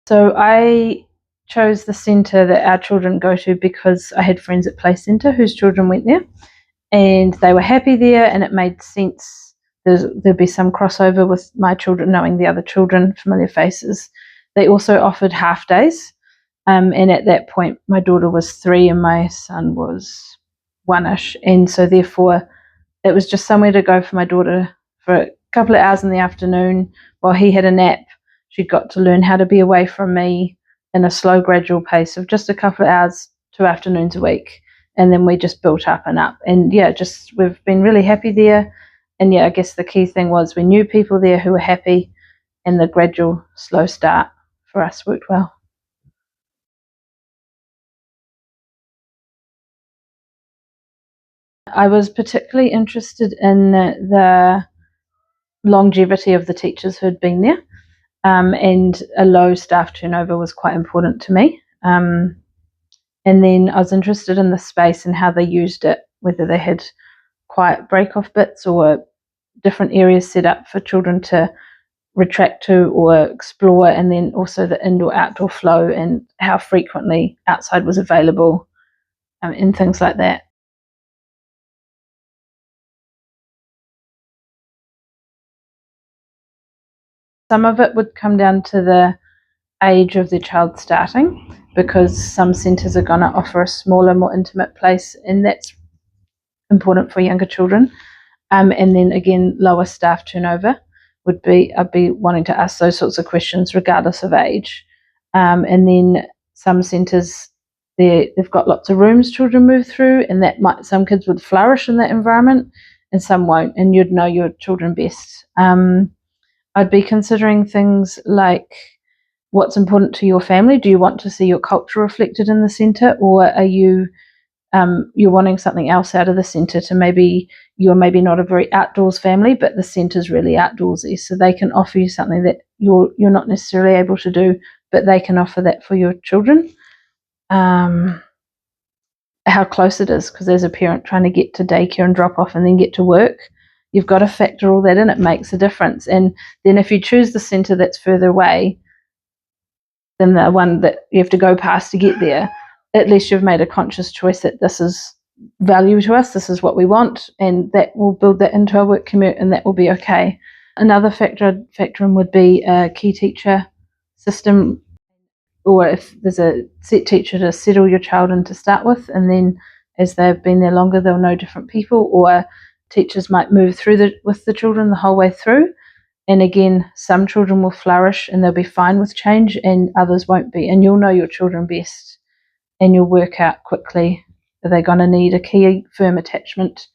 So I chose the centre that our children go to because I had friends at Play Centre whose children went there, and they were happy there, and it made sense. There'd be some crossover with my children knowing the other children, familiar faces. They also offered half days, and at that point my daughter was 3 and my son was 1ish, and so therefore it was just somewhere to go for my daughter for a couple of hours in the afternoon while he had a nap. She got to learn how to be away from me in a slow, gradual pace of just a couple of hours, 2 afternoons a week. And then we just built up and up. And yeah, just we've been really happy there. And yeah, I guess the key thing was we knew people there who were happy, and the gradual, slow start for us worked well. I was particularly interested in the longevity of the teachers who had been there. And a low staff turnover was quite important to me. And then I was interested in the space and how they used it, whether they had quiet break-off bits or different areas set up for children to retract to or explore, and then also the indoor-outdoor flow and how frequently outside was available, and things like that. Some of it would come down to the age of the child starting, because some centres are going to offer a smaller, more intimate place, and that's important for younger children. And then again, lower staff turnover would be, I'd be wanting to ask those sorts of questions regardless of age. And then some centres, they've got lots of rooms children move through, and that might, some kids would flourish in that environment and some won't, and you'd know your children best. I'd be considering things like what's important to your family. Do you want to see your culture reflected in the centre, or are you're wanting something else out of the centre? To maybe you're maybe not a very outdoors family, but the centre's really outdoorsy, so they can offer you something that you're not necessarily able to do, but they can offer that for your children. How close it is, because as a parent trying to get to daycare and drop off and then get to work, you've got to factor all that in. It makes a difference. And then if you choose the centre that's further away than the one that you have to go past to get there, at least you've made a conscious choice that this is value to us, this is what we want, and that will build that into our work commute, and that will be okay. Another factor in would be a key teacher system, or if there's a set teacher to settle your child in to start with, and then as they've been there longer, they'll know different people, or teachers might move through with the children the whole way through. And again, some children will flourish and they'll be fine with change, and others won't be. And you'll know your children best, and you'll work out quickly, are they going to need a key firm attachment,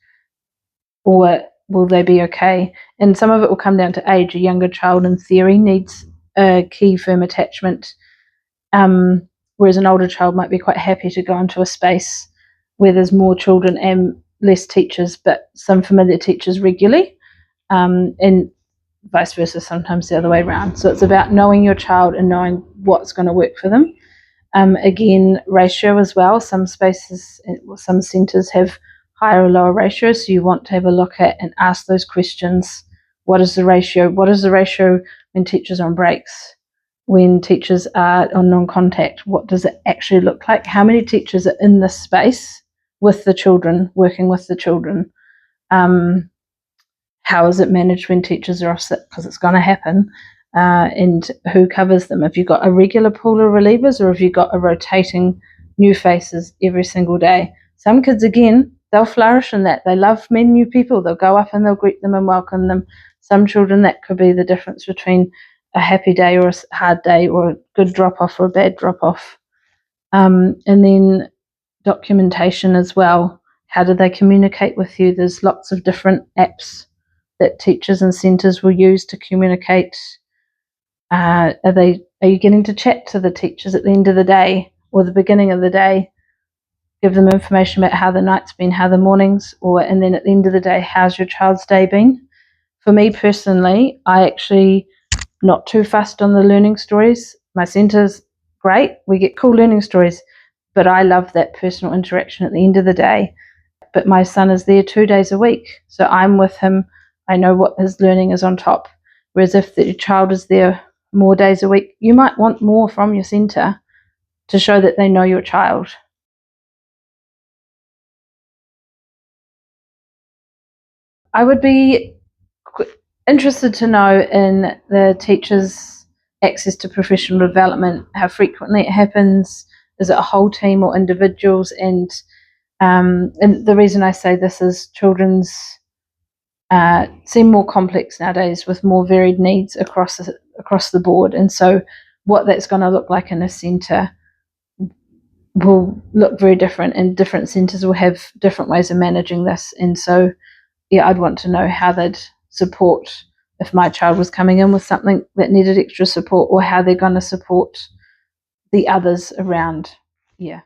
or will they be okay? And some of it will come down to age. A younger child, in theory, needs a key firm attachment, whereas an older child might be quite happy to go into a space where there's more children and less teachers, but some familiar teachers regularly, and vice versa, sometimes the other way around. So it's about knowing your child and knowing what's going to work for them. Again, ratio as well. Some spaces, some centres have higher or lower ratios, so you want to have a look at and ask those questions. What is the ratio? What is the ratio when teachers are on breaks? When teachers are on non-contact, what does it actually look like? How many teachers are in this space with the children, working with the children? How is it managed when teachers are off sick? Because it's going to happen. And who covers them? Have you got a regular pool of relievers, or have you got a rotating new faces every single day? Some kids, again, they'll flourish in that. They love meeting new people. They'll go up and they'll greet them and welcome them. Some children, that could be the difference between a happy day or a hard day, or a good drop-off or a bad drop-off. And then documentation as well. How do they communicate with you? There's lots of different apps that teachers and centres will use to communicate. Are you getting to chat to the teachers at the end of the day or the beginning of the day? Give them information about how the night's been, how the mornings, and then at the end of the day, how's your child's day been? For me personally, I actually not too fussed on the learning stories. My centre's great. We get cool learning stories, but I love that personal interaction at the end of the day. But my son is there 2 days a week, so I'm with him. I know what his learning is on top. Whereas if the child is there more days a week, you might want more from your centre to show that they know your child. I would be interested to know in the teachers' access to professional development, how frequently it happens, is it a whole team or individuals, and the reason I say this is children's seem more complex nowadays with more varied needs across the board, and so what that's going to look like in a centre will look very different, and different centres will have different ways of managing this. And so, yeah, I'd want to know how they'd support if my child was coming in with something that needed extra support, or how they're going to support the others around. Yeah.